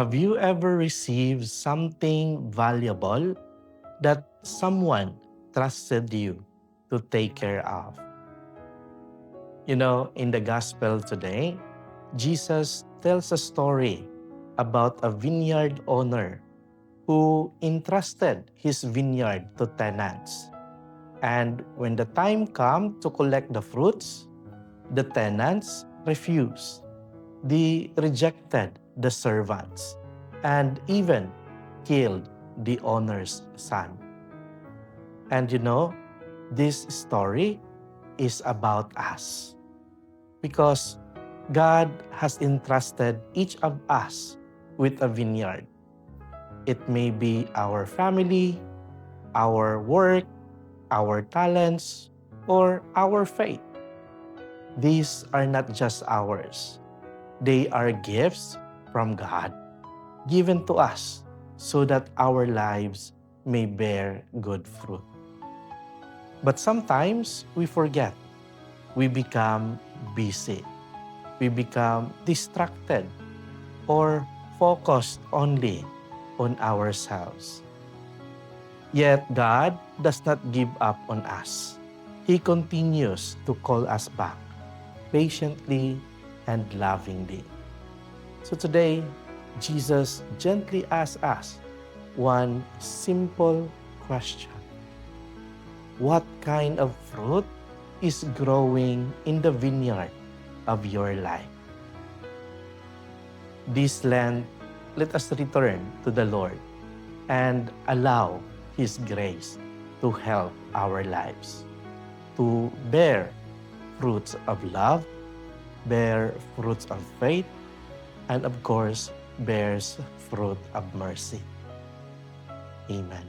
Have you ever received something valuable that someone trusted you to take care of? In the gospel today, Jesus tells a story about a vineyard owner who entrusted his vineyard to tenants. And when the time came to collect the fruits, the tenants refused. They rejected the servants and even killed the owner's son. And this story is about us because God has entrusted each of us with a vineyard. It may be our family, our work, our talents, or our faith. These are not just ours. They are gifts from God given to us so that our lives may bear good fruit. But sometimes we forget. We become busy. We become distracted or focused only on ourselves. Yet God does not give up on us. He continues to call us back patiently and lovingly. So today, Jesus gently asks us one simple question. What kind of fruit is growing in the vineyard of your life? This Lent, let us return to the Lord and allow His grace to help our lives, to bear fruits of love, bear fruits of faith, and of course, bears fruit of mercy. Amen.